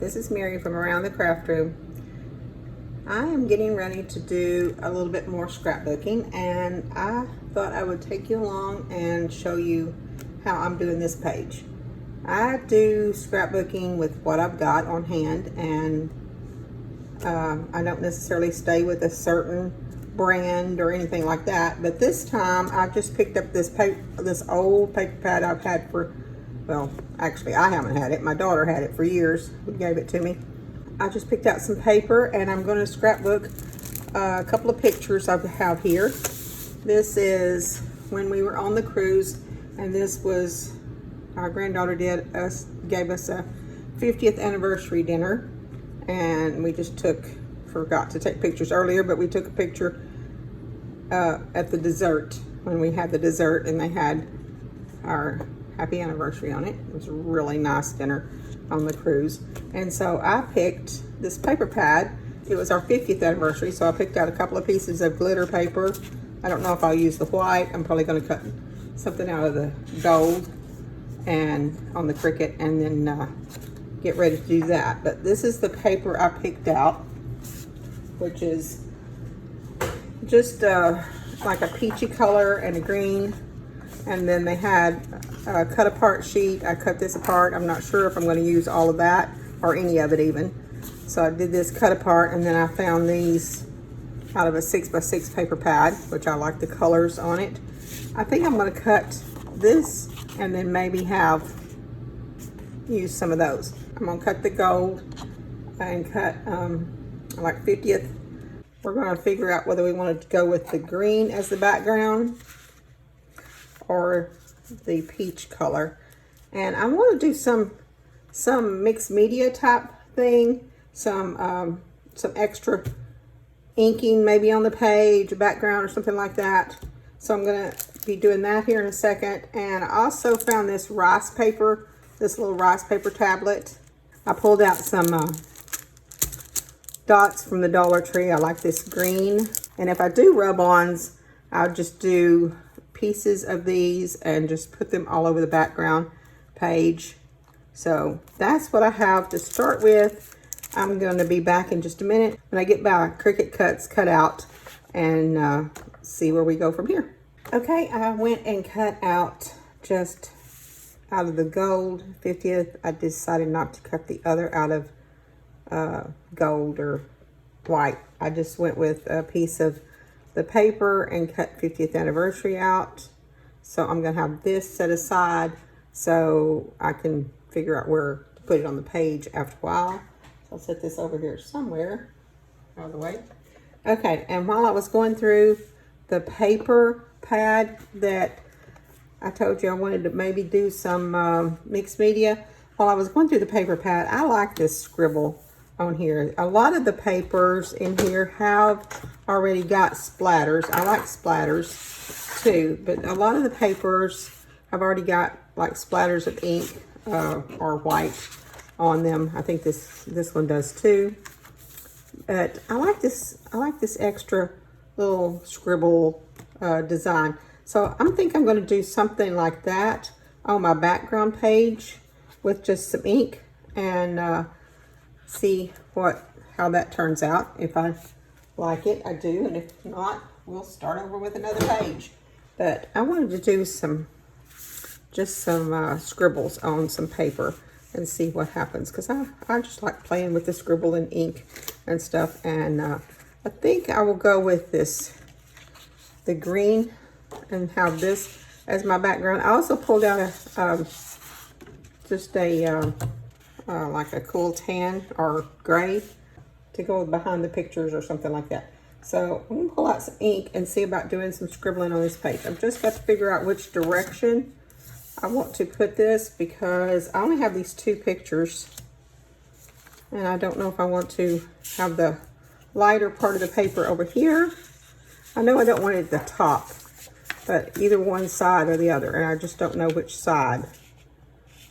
This is Mary from Around the Craft Room. I am getting ready to do a little bit more scrapbooking, and I thought I would take you along and show you how I'm doing this page. I do scrapbooking with what I've got on hand, and I don't necessarily stay with a certain brand or anything like that, but this time I just picked up this old paper pad I've had for, well, actually I haven't had it. My daughter had it for years, who gave it to me. I just picked out some paper and I'm going to scrapbook a couple of pictures I have here. This is when we were on the cruise, and this was, our granddaughter gave us a 50th anniversary dinner, and we just forgot to take pictures earlier, but we took a picture at the dessert, when we had the dessert and they had our happy anniversary on it. It was a really nice dinner on the cruise. And so I picked this paper pad. It was our 50th anniversary, so I picked out a couple of pieces of glitter paper. I don't know if I'll use the white. I'm probably going to cut something out of the gold and on the Cricut, and then get ready to do that. But this is the paper I picked out, which is just like a peachy color and a green. And then they had a cut apart sheet. I cut this apart. I'm not sure if I'm going to use all of that or any of it even. So I did this cut apart, and then I found these out of a 6x6 paper pad, which I like the colors on it. I think I'm going to cut this and then maybe use some of those. I'm going to cut the gold and cut like 50th. We're going to figure out whether we want to go with the green as the background or the peach color. And I want to do some mixed media type thing, some extra inking maybe on the page, a background or something like that. So I'm going to be doing that here in a second. And I also found this rice paper, this little rice paper tablet. I pulled out some dots from the Dollar Tree. I like this green. And if I do rub-ons, I'll just do pieces of these and just put them all over the background page. So that's what I have to start with. I'm going to be back in just a minute when I get my Cricut cuts cut out and see where we go from here. Okay, I went and cut out just out of the gold 50th. I decided not to cut the other out of gold or white. I just went with a piece of the paper and cut 50th anniversary out. So I'm going to have this set aside so I can figure out where to put it on the page after a while. So I'll set this over here somewhere out of the way. Okay, and while I was going through the paper pad that I told you I wanted to maybe do some mixed media, while I was going through the paper pad, I like this scribble on here. A lot of the papers in here have already got splatters. I like splatters too, but a lot of the papers have already got like splatters of ink or white on them. I think this one does too. But I like this extra little scribble design. So I think I'm going to do something like that on my background page with just some ink and see how that turns out. If I like it, I do, and if not, we'll start over with another page. But I wanted to do just some scribbles on some paper and see what happens, because I just like playing with the scribble and ink and stuff. And I think I will go with the green, and have this as my background. I also pulled out like a cool tan or gray to go behind the pictures or something like that. So I'm gonna pull out some ink and see about doing some scribbling on this page. I've just got to figure out which direction I want to put this, because I only have these two pictures, and I don't know if I want to have the lighter part of the paper over here. I know I don't want it at the top, but either one side or the other, and I just don't know which side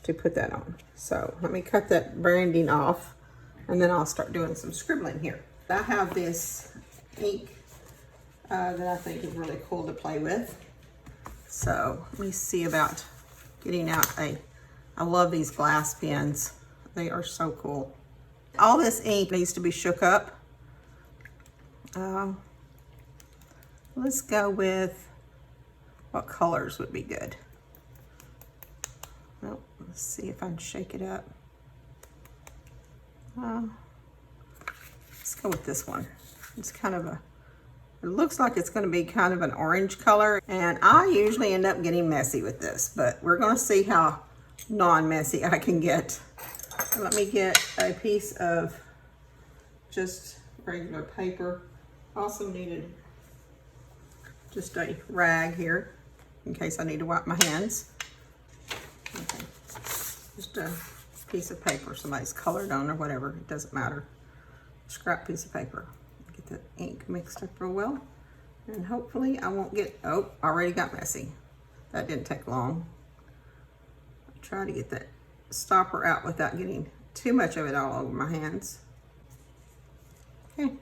to put that on. So let me cut that branding off, and then I'll start doing some scribbling here. I have this ink that I think is really cool to play with. So let me see about getting out I love these glass pens. They are so cool. All this ink needs to be shook up. Let's go with, what colors would be good? Well, let's see if I can shake it up. Let's go with this one. It's kind of a, it looks like it's going to be kind of an orange color, and I usually end up getting messy with this, but we're going to see how non-messy I can get. So let me get a piece of just regular paper. Also needed just a rag here in case I need to wipe my hands. Okay. Just a piece of paper somebody's colored on or whatever, it doesn't matter. Scrap piece of paper. Get the ink mixed up real well, and hopefully I won't get, oh, already got messy. That didn't take long. Try to get that stopper out without getting too much of it all over my hands. Okay.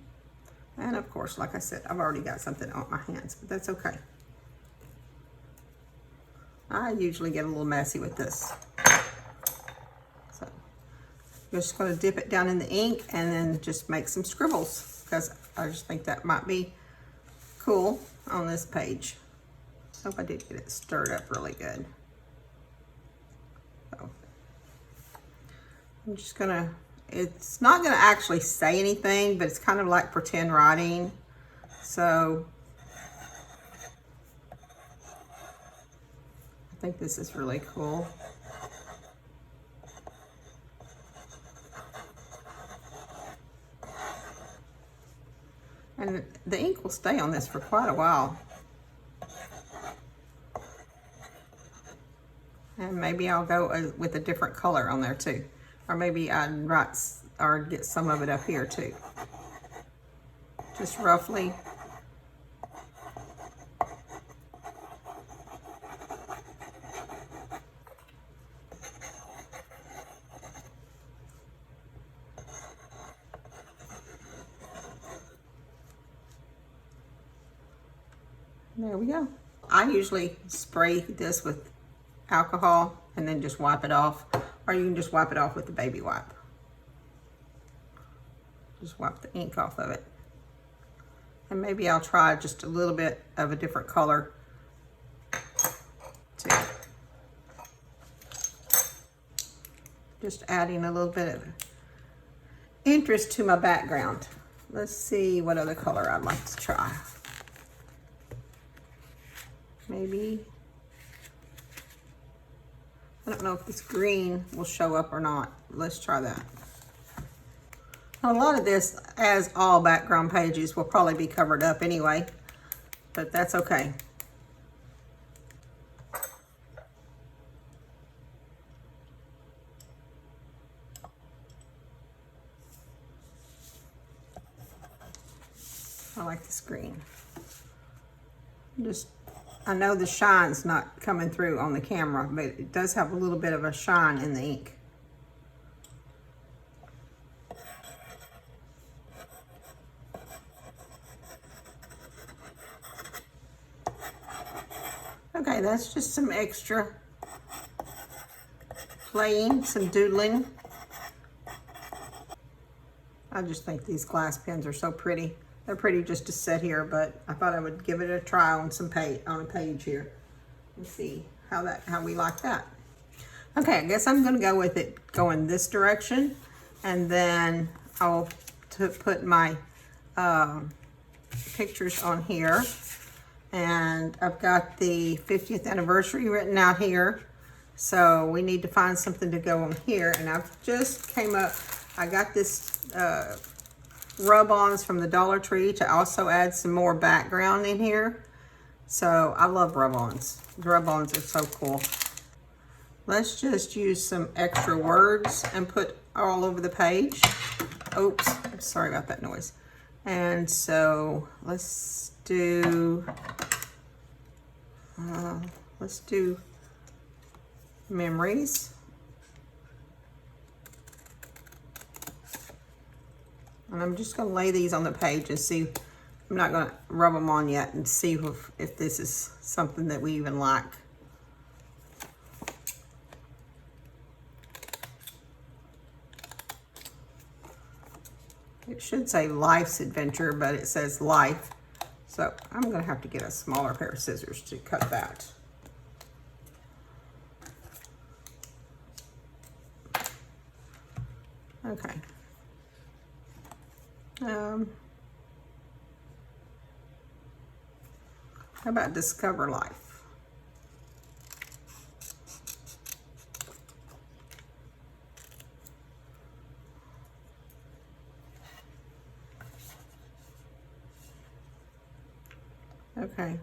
And of course, like I said, I've already got something on my hands, but that's okay. I usually get a little messy with this. So I'm just going to dip it down in the ink and then just make some scribbles, because I just think that might be cool on this page. Hope I did get it stirred up really good. So I'm just gonna, it's not gonna actually say anything, but it's kind of like pretend writing. So I think this is really cool. And the ink will stay on this for quite a while. And maybe I'll go with a different color on there too. Or maybe I'd write or get some of it up here too. Just roughly. There we go. I usually spray this with alcohol and then just wipe it off, or you can just wipe it off with the baby wipe. Just wipe the ink off of it. And maybe I'll try just a little bit of a different color too. Just adding a little bit of interest to my background. Let's see what other color I'd like to try. Maybe, I don't know if this green will show up or not. Let's try that. A lot of this, as all background pages, will probably be covered up anyway, but that's okay. I like this green. Just, I know the shine's not coming through on the camera, but it does have a little bit of a shine in the ink. Okay, that's just some extra playing, some doodling. I just think these glass pens are so pretty. They're pretty just to sit here, but I thought I would give it a try on some on a page here and see how we like that. Okay, I guess I'm gonna go with it going this direction, and then I'll put my pictures on here. And I've got the 50th anniversary written out here, so we need to find something to go on here. And I've just came up, I got this rub-ons from the Dollar Tree to also add some more background in here. So I love rub-ons. The rub-ons are so cool. Let's just use some extra words and put all over the page. Oops, sorry about that noise. And so let's do memories. And I'm just going to lay these on the page and see. I'm not going to rub them on yet and see if this is something that we even like. It should say Life's Adventure, but it says Life. So I'm gonna have to get a smaller pair of scissors to cut that. Okay. How about Discover Life? Okay.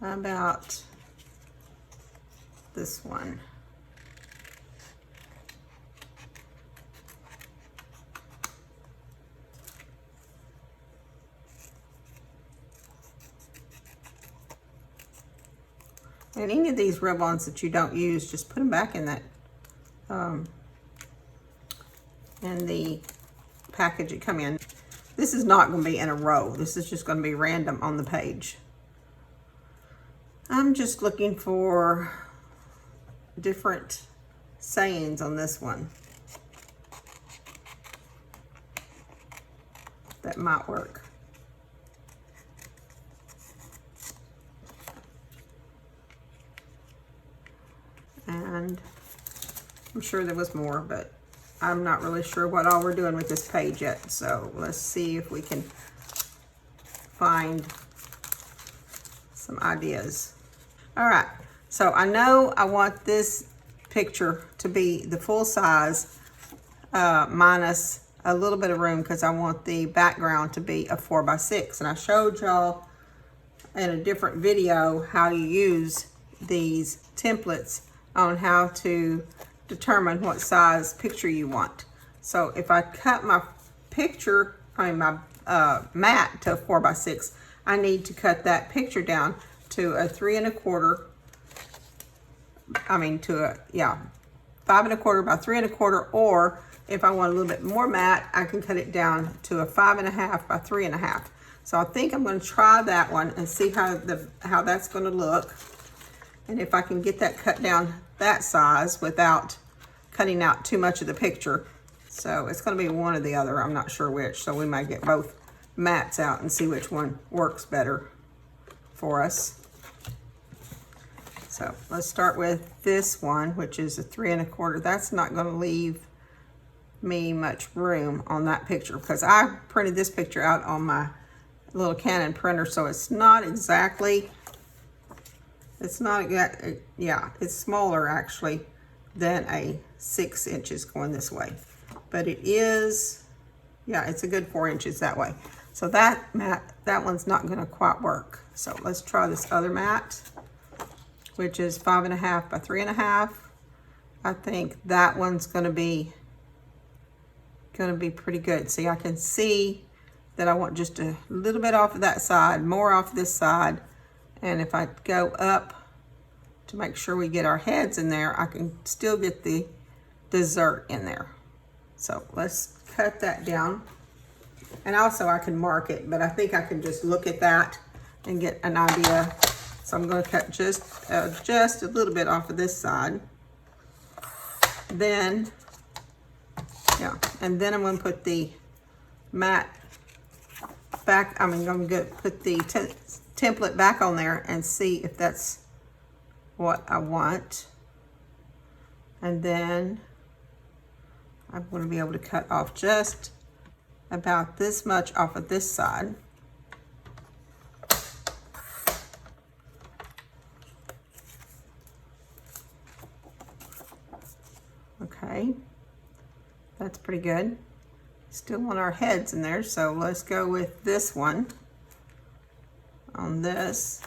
How about this one? And any of these rub-ons that you don't use, just put them back in that, in the package it come in. This is not going to be in a row. This is just going to be random on the page. I'm just looking for different sayings on this one that might work. And I'm sure there was more, but I'm not really sure what all we're doing with this page yet. So let's see if we can find some ideas. All right, so I know I want this picture to be the full size minus a little bit of room because I want the background to be a 4x6. And I showed y'all in a different video how you use these templates on how to determine what size picture you want. So if I cut my picture, my mat to a 4x6, I need to cut that picture down to a 3 1/4. To a 5 1/4 by 3 1/4. Or if I want a little bit more matte, I can cut it down to a 5 1/2 by 3 1/2. So I think I'm going to try that one and see how that's going to look. And if I can get that cut down that size without cutting out too much of the picture. So it's going to be one or the other. I'm not sure which. So we might get both mats out and see which one works better for us. So let's start with this one, which is a 3 1/4. That's not going to leave me much room on that picture because I printed this picture out on my little Canon printer. So it's not exactly, it's smaller actually than a 6 inches going this way, but it is, it's a good 4 inches that way. So that one's not going to quite work. So let's try this other mat, which is 5 1/2 by 3 1/2. I think that one's going to be pretty good. See, I can see that I want just a little bit off of that side, more off this side. And if I go up to make sure we get our heads in there, I can still get the dessert in there. So let's cut that down. And also I can mark it, but I think I can just look at that and get an idea. So I'm going to cut just a little bit off of this side. Then, and then I'm going to put the mat back. I'm going to put the template back on there and see if that's what I want. And then I'm going to be able to cut off just about this much off of this side. Okay, that's pretty good. Still want our heads in there, so let's go with this one on this.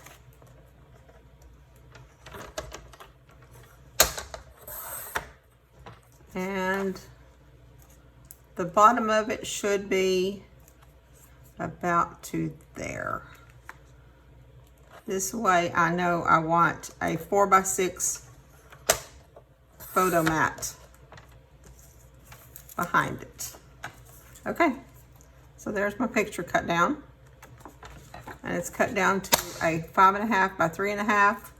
And the bottom of it should be about to there. This way I know I want a 4x6 photo mat behind it. Okay, so there's my picture cut down. And it's cut down to a 5 1/2 by 3 1/2.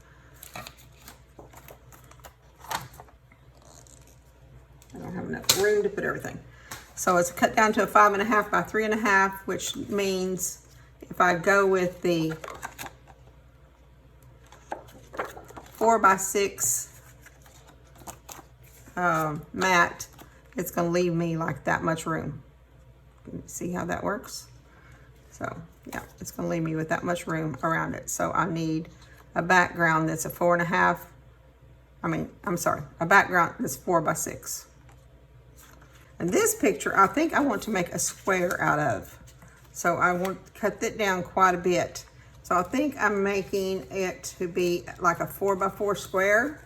I don't have enough room to put everything. So it's cut down to a 5.5 by 3.5, which means if I go with the 4 by 6 mat, it's going to leave me like that much room. See how that works? So yeah, it's going to leave me with that much room around it. So I need a background that's a 4.5. A background that's 4 by 6. And this picture, I think I want to make a square out of. So I want to cut that down quite a bit. So I think I'm making it to be like a 4 by 4 square.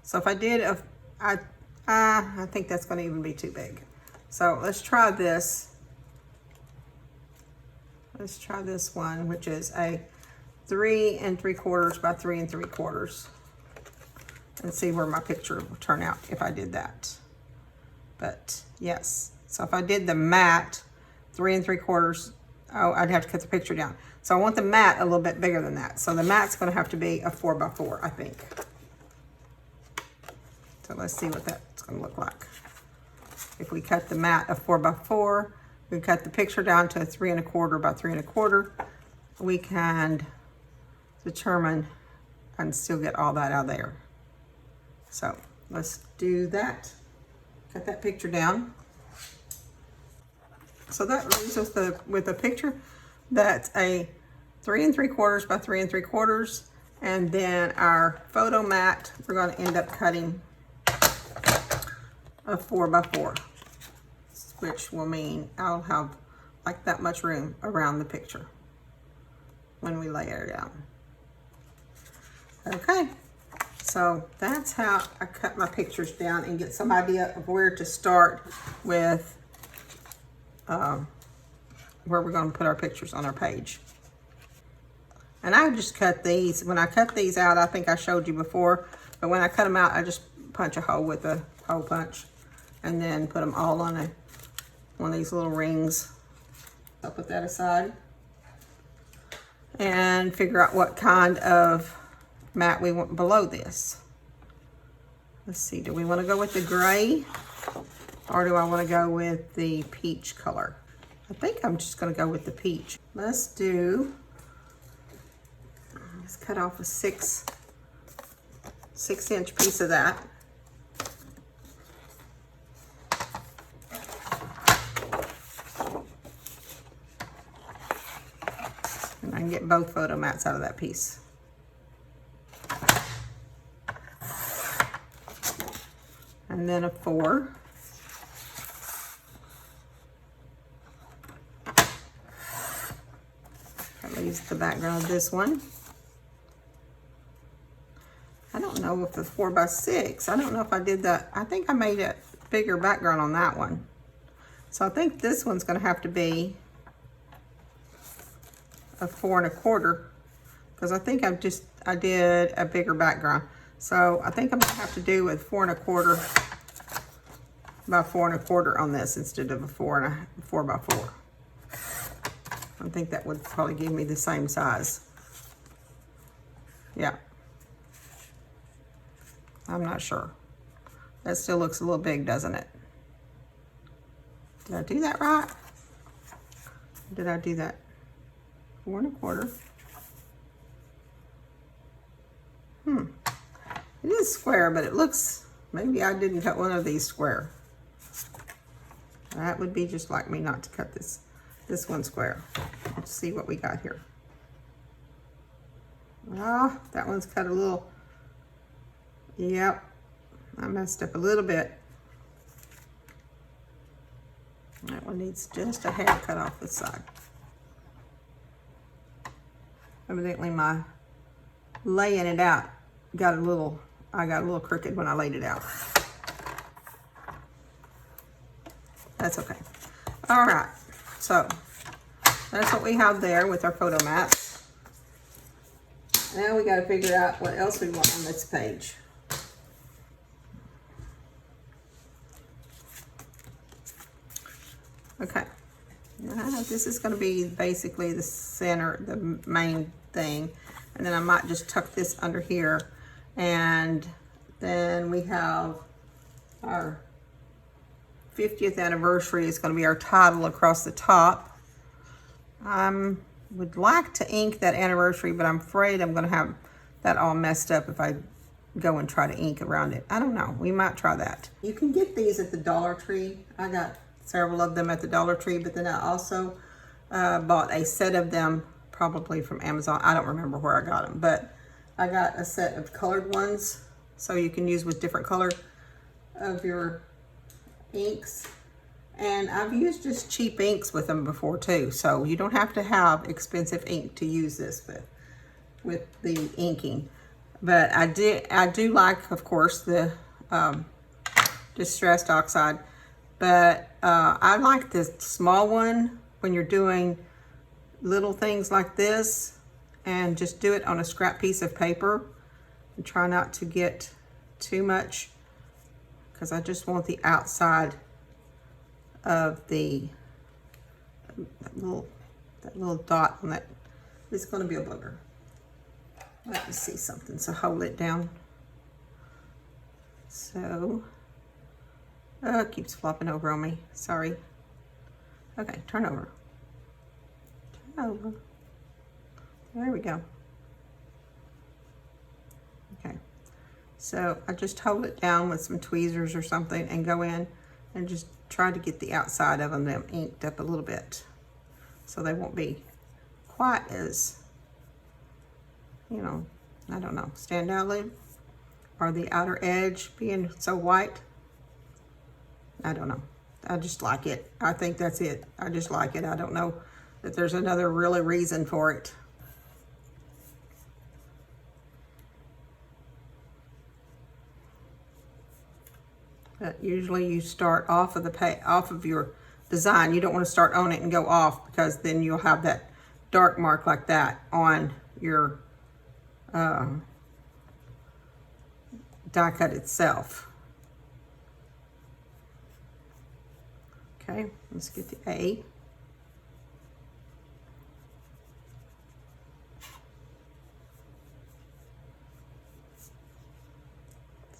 So if I did I think that's going to even be too big. So let's try this. Let's try this one, which is a 3 3/4 by 3 3/4, and see where my picture will turn out if I did that. But yes, so if I did the mat 3 3/4, oh, I'd have to cut the picture down. So I want the mat a little bit bigger than that. So the mat's going to have to be a 4 by 4, I think. So let's see what that's going to look like. If we cut the mat a 4 by 4, we cut the picture down to a 3 1/4 by 3 1/4. We can determine and still get all that out of there. So let's do that. Cut that picture down. So that leaves us with a picture that's a 3 3/4 by 3 3/4, and then our photo mat, we're going to end up cutting a 4 by 4, which will mean I'll have like that much room around the picture when we lay it out. Okay, so that's how I cut my pictures down and get some idea of where to start with where we're going to put our pictures on our page. And I just cut these. When I cut these out, I think I showed you before, but when I cut them out, I just punch a hole with a hole punch and then put them all on one of these little rings. I'll put that aside and figure out what kind of mat we want below this. Let's see, do we want to go with the gray or do I want to go with the peach color? I think I'm just going to go with the peach. Let's cut off a 6-inch piece of that. And I can get both photo mats out of that piece. And then a 4. That leaves the background of this one. I don't know if the 4 by 6, I don't know if I did that. I think I made a bigger background on that one. So I think this one's going to have to be a 4 1/4, because I think I did a bigger background. So I think I'm going to have to do with 4 1/4 by 4 1/4 on this instead of a 4 by 4. I think that would probably give me the same size. Yeah. I'm not sure. That still looks a little big, doesn't it? Did I do that right? Or did I do that? 4 1/4. It is square, but it looks, maybe I didn't cut one of these square. That would be just like me not to cut this one square. Let's see what we got here. Ah, that one's cut a little. Yep, I messed up a little bit. That one needs just a hair cut off the side. Evidently my laying it out I got a little crooked when I laid it out. That's okay. All right, so that's what we have there with our photo mats. Now we got to figure out what else we want on this page. Okay, now this is going to be basically the center, the main thing, and then I might just tuck this under here, and then we have our 50th anniversary is going to be our title across the top. Would like to ink that anniversary, but I'm afraid I'm going to have that all messed up if I go and try to ink around it. I don't know. We might try that. You can get these at the Dollar Tree. I got several of them at the Dollar Tree, but then I also bought a set of them probably from Amazon. I don't remember where I got them, but I got a set of colored ones so you can use with different color of your inks. And I've used just cheap inks with them before too, so you don't have to have expensive ink to use this with the inking. But I do like, of course, the distressed oxide, but I like the small one when you're doing little things like this, and just do it on a scrap piece of paper and try not to get too much, because I just want the outside of that little dot on that. It's going to be a booger. Let me see something, so hold it down. So, it keeps flopping over on me, sorry. Okay, turn over. Turn over. There we go. Okay, so I just hold it down with some tweezers or something and go in and just try to get the outside of them inked up a little bit, so they won't be quite as, you know, I don't know, stand out a little, or the outer edge being so white. I don't know. I just like it. I think that's it. I just like it. I don't know that there's another really reason for it. But usually you start off of your design. You don't want to start on it and go off, because then you'll have that dark mark like that on your die cut itself. Okay, let's get the A.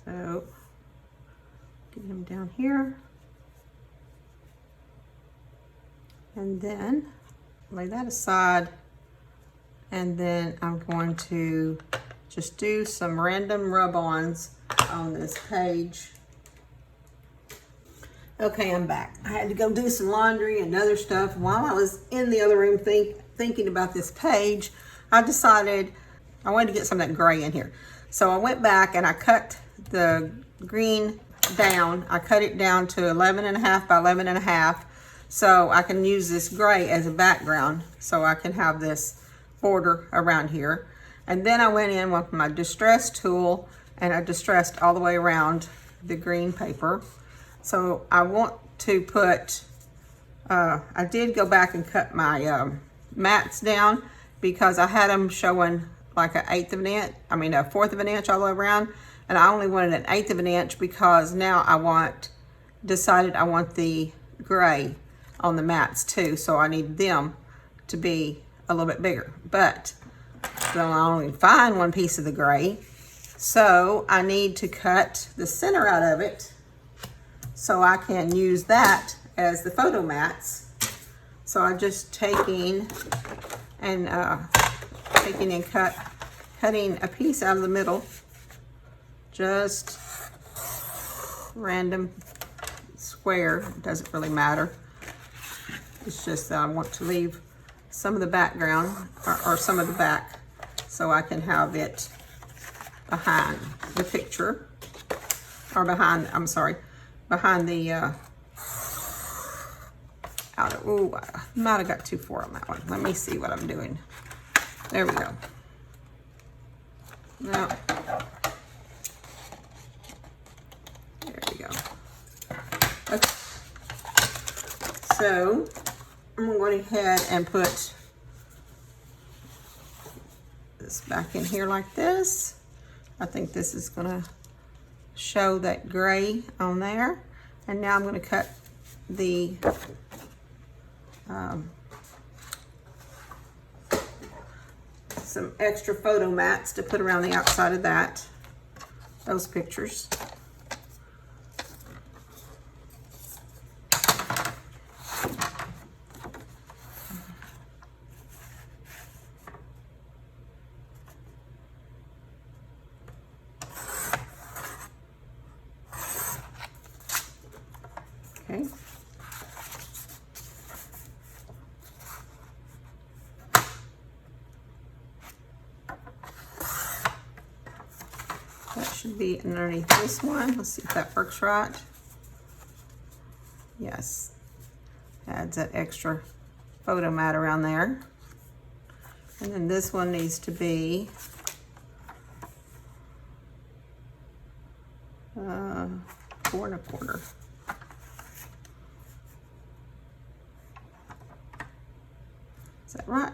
So get them down here, and then lay that aside, and then I'm going to just do some random rub-ons on this page. Okay, I'm back. I had to go do some laundry and other stuff. While I was in the other room thinking about this page, I decided I wanted to get some of that gray in here. So I went back and I cut the green down. I cut it down to 11.5 by 11.5, so I can use this gray as a background, so I can have this border around here. And then I went in with my distress tool and I distressed all the way around the green paper. So I want to put, I did go back and cut my mats down, because I had them showing like a fourth of an inch all the way around. And I only wanted an 1/8 of an inch, because now I decided I want the gray on the mats too. So I need them to be a little bit bigger. But then I only find one piece of the gray. So I need to cut the center out of it, so I can use that as the photo mats. So I'm just cutting a piece out of the middle, just random square, it doesn't really matter. It's just that I want to leave some of the background or some of the back, so I can have it behind the picture, or behind the oh, I might have got too far on that one. Let me see what I'm doing. There we go. Now, there we go. Okay. So I'm going to go ahead and put this back in here like this. I think this is going to show that gray on there. And now I'm going to cut the some extra photo mats to put around the outside of those pictures. should be underneath this one. Let's see if that works right. Yes, adds that extra photo mat around there. And then this one needs to be 4 1/4. Is that right?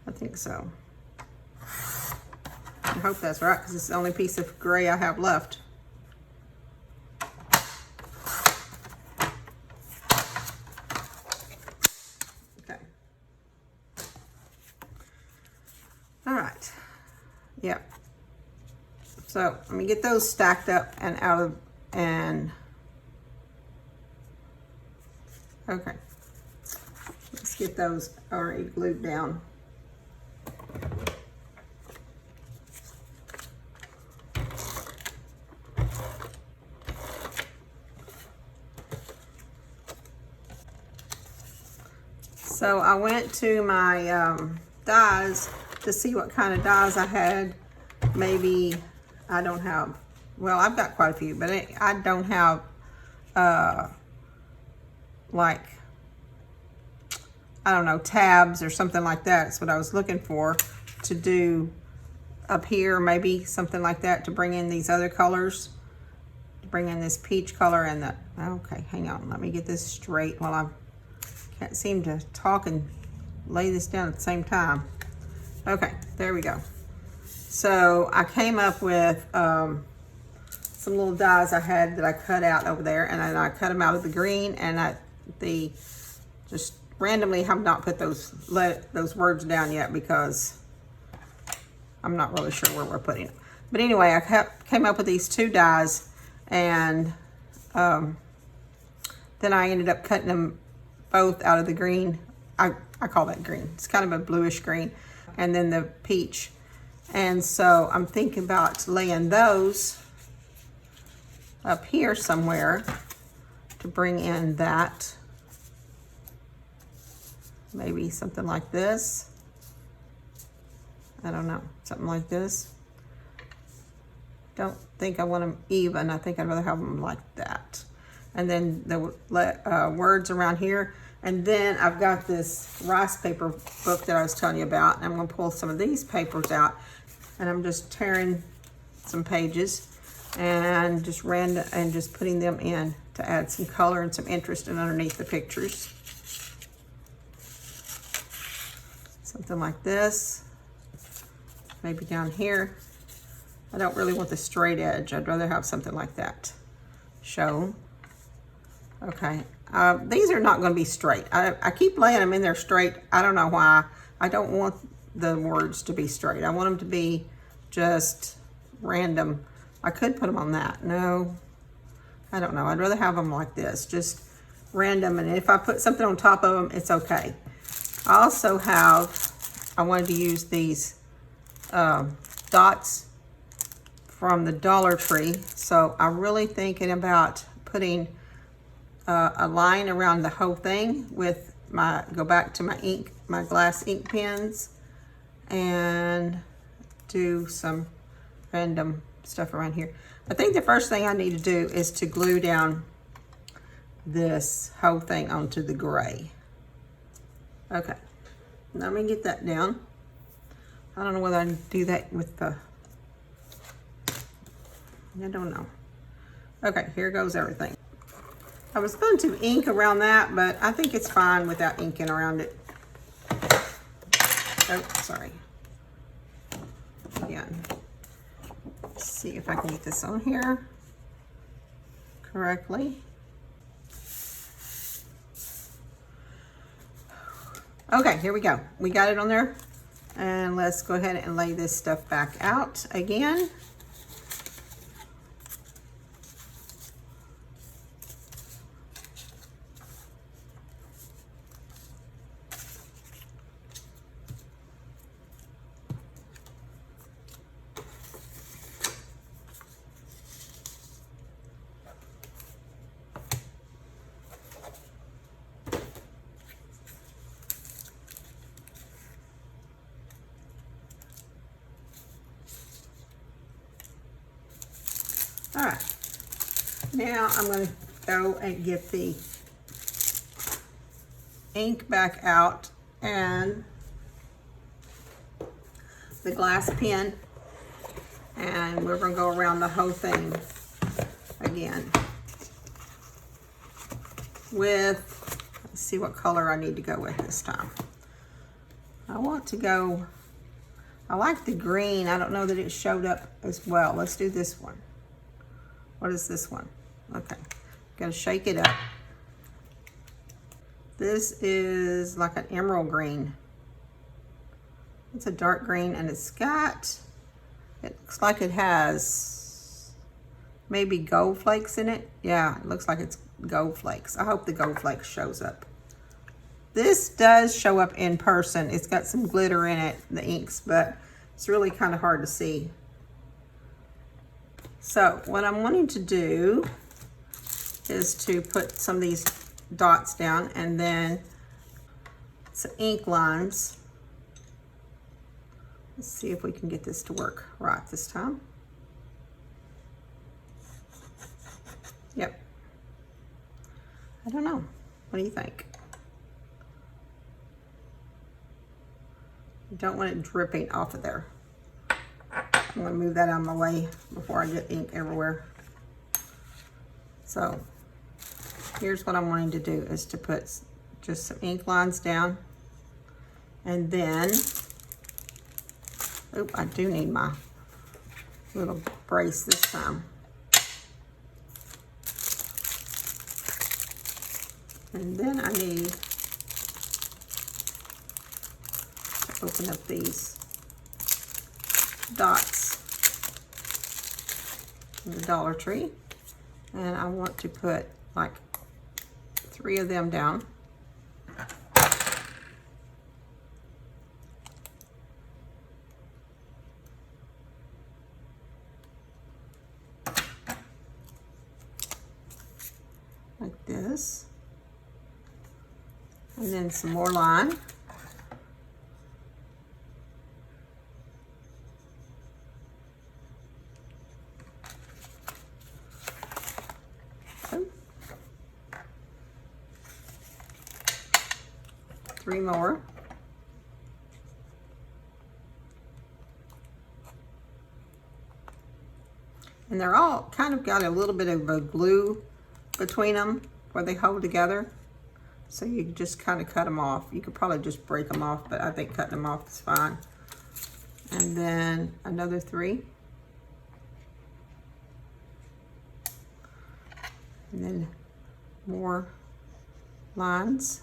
I think so. I hope that's right because it's the only piece of gray I have left. Okay. All right. Yep. So let me get those stacked up and out of, and okay. Let's get those already glued down. So I went to my dies to see what kind of dies I had. Maybe I don't have, well, I've got quite a few, but I don't have like, I don't know, tabs or something like that. That's what I was looking for to do up here, maybe something like that to bring in these other colors, to bring in this peach color and the, okay, hang on, let me get this straight while I can't seem to talk and lay this down at the same time. Okay, there we go. So I came up with some little dies I had that I cut out over there, and then I cut them out of the green, and I just randomly have not put those words down yet because I'm not really sure where we're putting them. But anyway, I came up with these 2 dies, and then I ended up cutting them both out of the green. I call that green. It's kind of a bluish green. And then the peach. And so I'm thinking about laying those up here somewhere to bring in that. Maybe something like this. I don't know, something like this. Don't think I want them even. I think I'd rather have them like that. And then the words around here. And then I've got this rice paper book that I was telling you about. And I'm going to pull some of these papers out. And I'm just tearing some pages and just putting them in to add some color and some interest in underneath the pictures. Something like this. Maybe down here. I don't really want the straight edge. I'd rather have something like that shown. Okay, these are not going to be straight. I keep laying them in there straight. I don't know why. I don't want the words to be straight. I want them to be just random. I could put them on that. No, I don't know. I'd rather have them like this, just random. And if I put something on top of them, it's okay. I also I wanted to use these dots from the Dollar Tree. So I'm really thinking about putting a line around the whole thing with go back to my glass ink pens, and do some random stuff around here. I think the first thing I need to do is to glue down this whole thing onto the gray. Okay, let me get that down. I don't know whether I can do that with the, I don't know. Okay, here goes everything. I was going to ink around that, but I think it's fine without inking around it. Oh, sorry. Again. Let's see if I can get this on here correctly. Okay, here we go. We got it on there. And let's go ahead and lay this stuff back out again. All right, now I'm going to go and get the ink back out and the glass pen, and we're going to go around the whole thing again with, let's see what color I need to go with this time. I want to go, I like the green. I don't know that it showed up as well. Let's do this one. What is this one? Okay, gotta shake it up. This is like an emerald green. It's a dark green, and it's got, it looks like it has maybe gold flakes in it. Yeah, it looks like it's gold flakes. I hope the gold flakes shows up. This does show up in person. It's got some glitter in it, the inks, but it's really kind of hard to see. So what I'm wanting to do is to put some of these dots down and then some ink lines. Let's see if we can get this to work right this time. Yep. I don't know. What do you think? You don't want it dripping off of there. I'm going to move that out of my way before I get ink everywhere. So here's what I'm wanting to do, is to put just some ink lines down, and then, oh, I do need my little brace this time. And then I need to open up these dots in the Dollar Tree, and I want to put like 3 of them down. Like this. And then some more line. Okay. 3 more. And they're all kind of got a little bit of a glue between them where they hold together. So you just kind of cut them off. You could probably just break them off, but I think cutting them off is fine. And then another 3. And then more lines.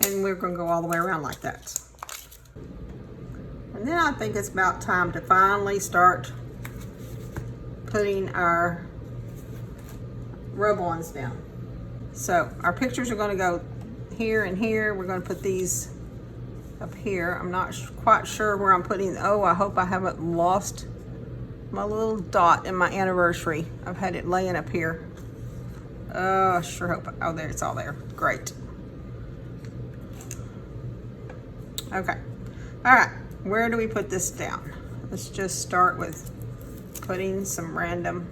And we're going to go all the way around like that. And then I think it's about time to finally start putting our rub-ons down. So our pictures are going to go here and here. We're going to put these up here. I'm not quite sure where I'm putting. Oh, I hope I haven't lost my little dot in my anniversary. I've had it laying up here. Oh, I sure hope. Oh, there, it's all there. Great. Okay. All right. Where do we put this down? Let's just start with putting some random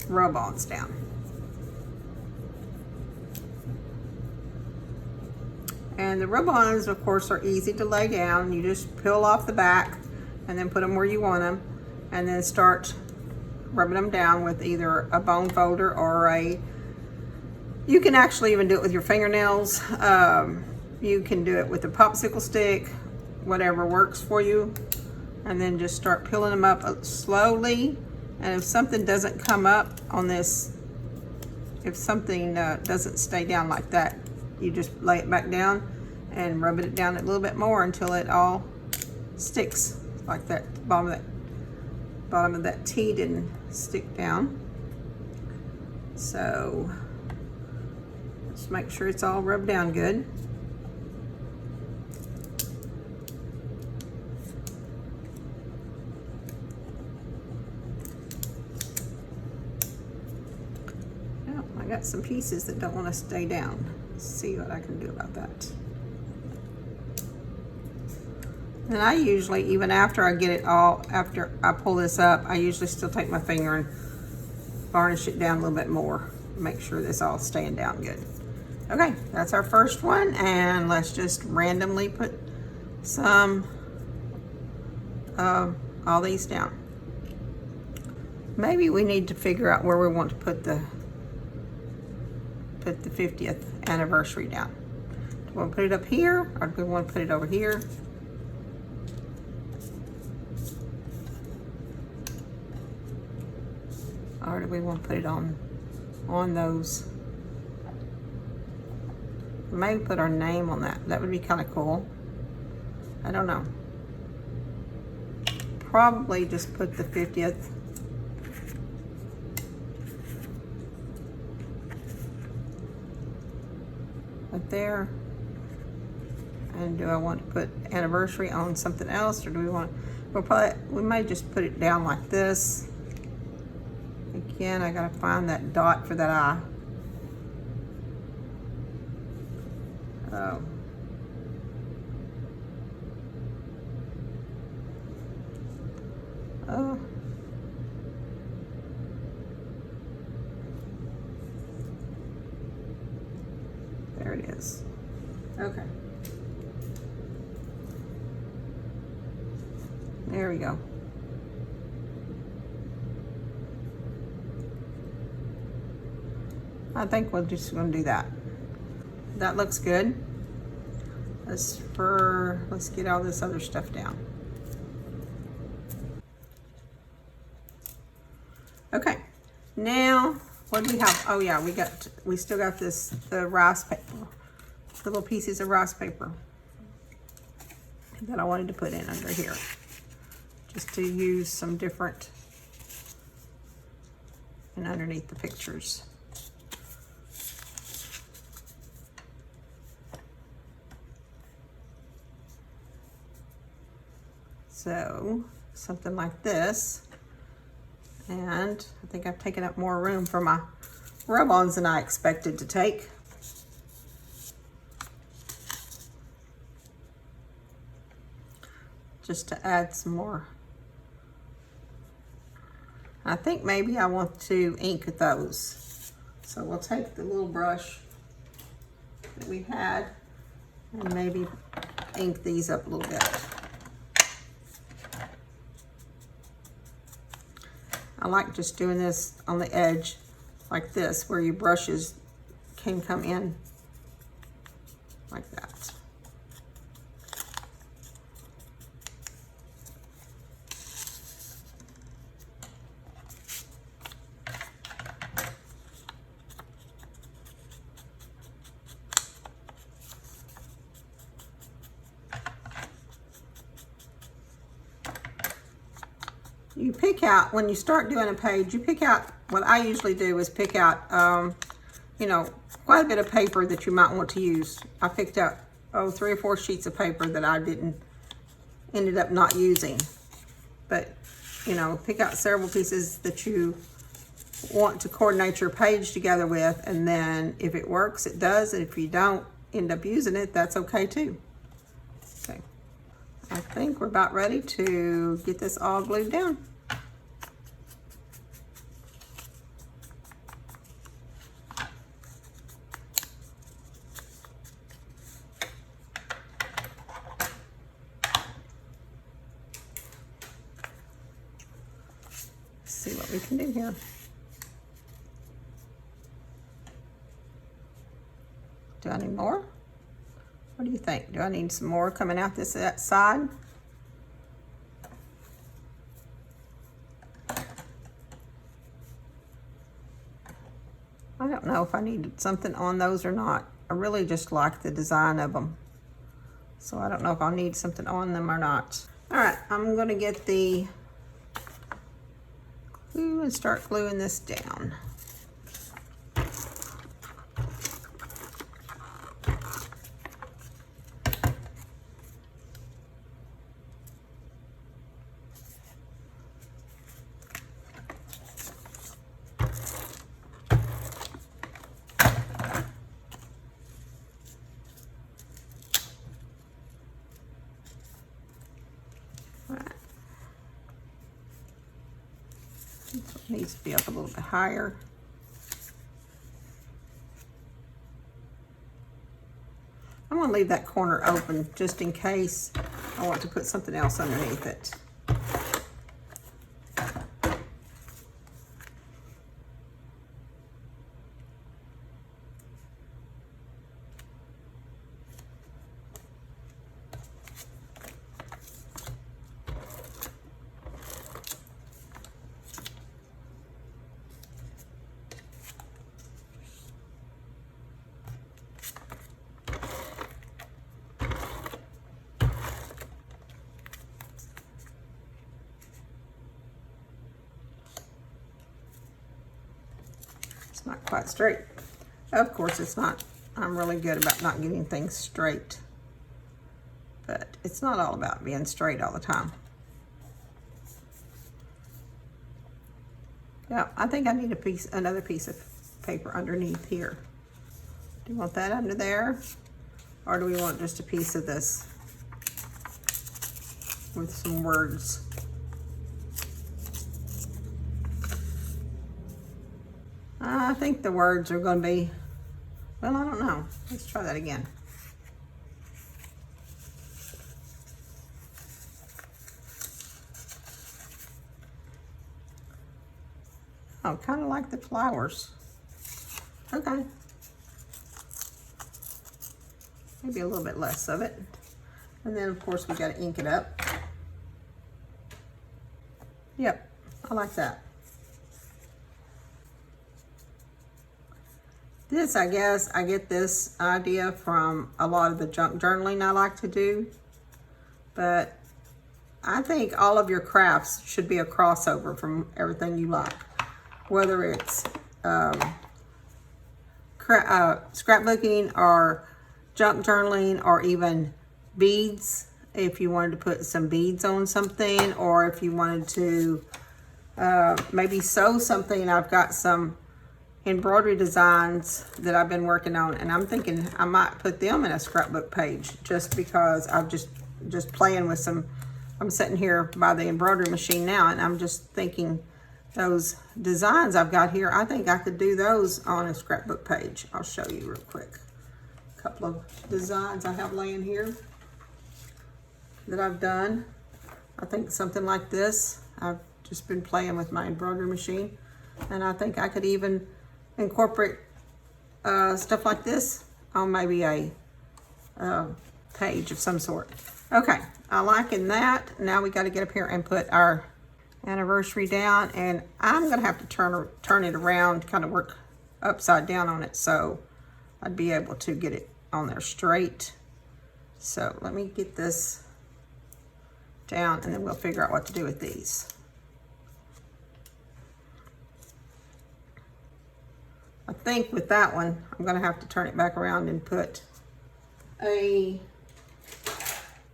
rub-ons down. And the rub-ons, of course, are easy to lay down. You just peel off the back and then put them where you want them, and then start rubbing them down with either a bone folder or a, you can actually even do it with your fingernails. You can do it with a popsicle stick, whatever works for you. And then just start peeling them up slowly. And if something doesn't come up on this, if something doesn't stay down like that, you just lay it back down and rub it down a little bit more until it all sticks like that. Bottom of that T didn't stick down. So just make sure it's all rubbed down good. got some pieces that don't want to stay down. Let's see what I can do about that. And I usually, even after I get it all, after I pull this up, I usually still take my finger and varnish it down a little bit more. Make sure this all staying down good. Okay, that's our first one, and let's just randomly put some all these down. Maybe we need to figure out where we want to put the 50th anniversary down. Do we want to put it up here, or do we want to put it over here? Or do we want to put it on those? Maybe put our name on that. That would be kind of cool. I don't know. Probably just put the 50th. Right there. And do I want to put anniversary on something else, or do we want? We may just put it down like this. Again, I gotta find that dot for that eye. Oh. Oh. There it is. Okay. There we go. I think we're just going to do that. That looks good. Let's get all this other stuff down. Okay. Now, what do we have? Oh yeah, we still got the rice paper, the little pieces of rice paper that I wanted to put in under here, just to use some different and underneath the pictures. So something like this. And I think I've taken up more room for my rub-ons than I expected to take. Just to add some more. I think maybe I want to ink those. So we'll take the little brush that we had and maybe ink these up a little bit. I like just doing this on the edge like this, where your brushes can come in like that. You pick out, when you start doing a page, you pick out, what I usually do is pick out, you know, quite a bit of paper that you might want to use. I picked out, 3 or 4 sheets of paper that I ended up not using. But, you know, pick out several pieces that you want to coordinate your page together with, and then if it works, it does, and if you don't end up using it, that's okay too. Okay. I think we're about ready to get this all glued down. Let's see what we can do here. Do I need more? What do you think? Do I need some more coming out that side? I don't know if I need something on those or not. I really just like the design of them. So I don't know if I'll need something on them or not. All right, I'm gonna get the glue and start gluing this down. Needs to be up a little bit higher. I'm gonna leave that corner open just in case I want to put something else underneath it. Not quite straight. Of course it's not. I'm really good about not getting things straight, but it's not all about being straight all the time. Yeah, I think I need another piece of paper underneath here. Do you want that under there, or do we want just a piece of this with some words? I think the words are going to be, well, I don't know. Let's try that again. Oh, kind of like the flowers. Okay. Maybe a little bit less of it. And then, of course, we got to ink it up. Yep, I like that. This, I guess, I get this idea from a lot of the junk journaling I like to do. But I think all of your crafts should be a crossover from everything you like. Whether it's scrapbooking or junk journaling or even beads. If you wanted to put some beads on something, or if you wanted to maybe sew something. I've got some embroidery designs that I've been working on, and I'm thinking I might put them in a scrapbook page just because I'm just playing with some. I'm sitting here by the embroidery machine now, and I'm just thinking those designs I've got here, I think I could do those on a scrapbook page. I'll show you real quick. A couple of designs I have laying here that I've done. I think something like this. I've just been playing with my embroidery machine, and I think I could even incorporate stuff like this on maybe a page of some sort. Okay, I'm liking that. Now we got to get up here and put our anniversary down, and I'm gonna have to turn it around, kind of work upside down on it, so I'd be able to get it on there straight. So let me get this down, and then we'll figure out what to do with these. I think with that one, I'm gonna have to turn it back around and put a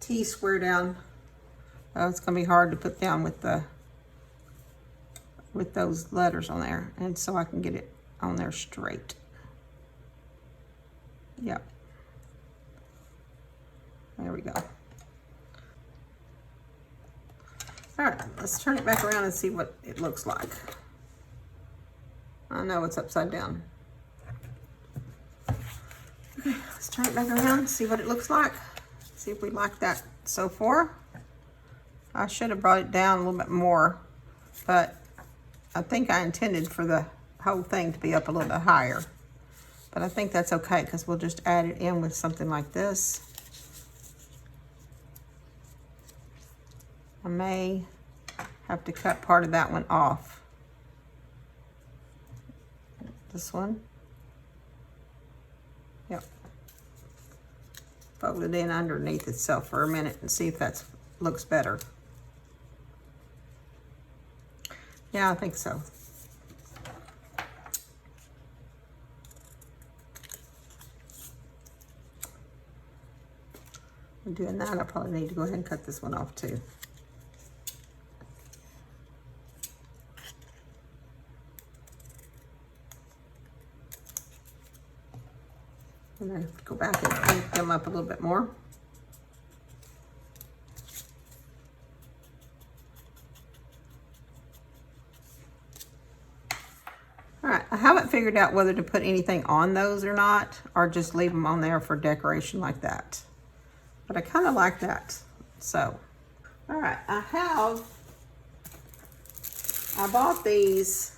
T-square down. It's gonna be hard to put down with those letters on there, and so I can get it on there straight. Yep. There we go. All right, let's turn it back around and see what it looks like. I know it's upside down. Okay, let's turn it back around and see what it looks like. See if we like that so far. I should have brought it down a little bit more, but I think I intended for the whole thing to be up a little bit higher. But I think that's okay, because we'll just add it in with something like this. I may have to cut part of that one off. This one. Yep. Fold it in underneath itself for a minute and see if that looks better. Yeah, I think so. I'm doing that. I probably need to go ahead and cut this one off too. And then go back and clean them up a little bit more. figured out whether to put anything on those or not, or just leave them on there for decoration like that. But I kind of like that. So, all right, I bought these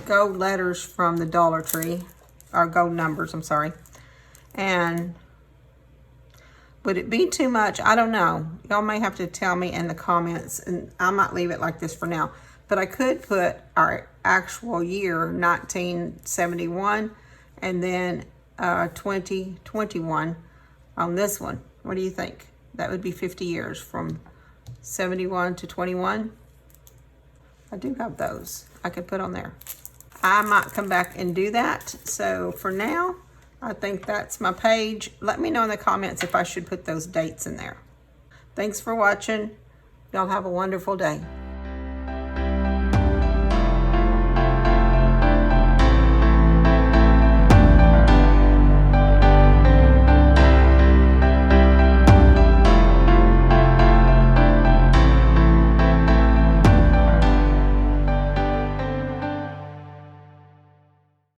gold letters from the Dollar Tree, or gold numbers, I'm sorry. And would it be too much? I don't know. Y'all may have to tell me in the comments, and I might leave it like this for now. But I could put our actual year, 1971, and then 2021 on this one. What do you think? That would be 50 years from 71 to 21. I do have those I could put on there. I might come back and do that. So for now, I think that's my page. Let me know in the comments if I should put those dates in there. Thanks for watching. Y'all have a wonderful day.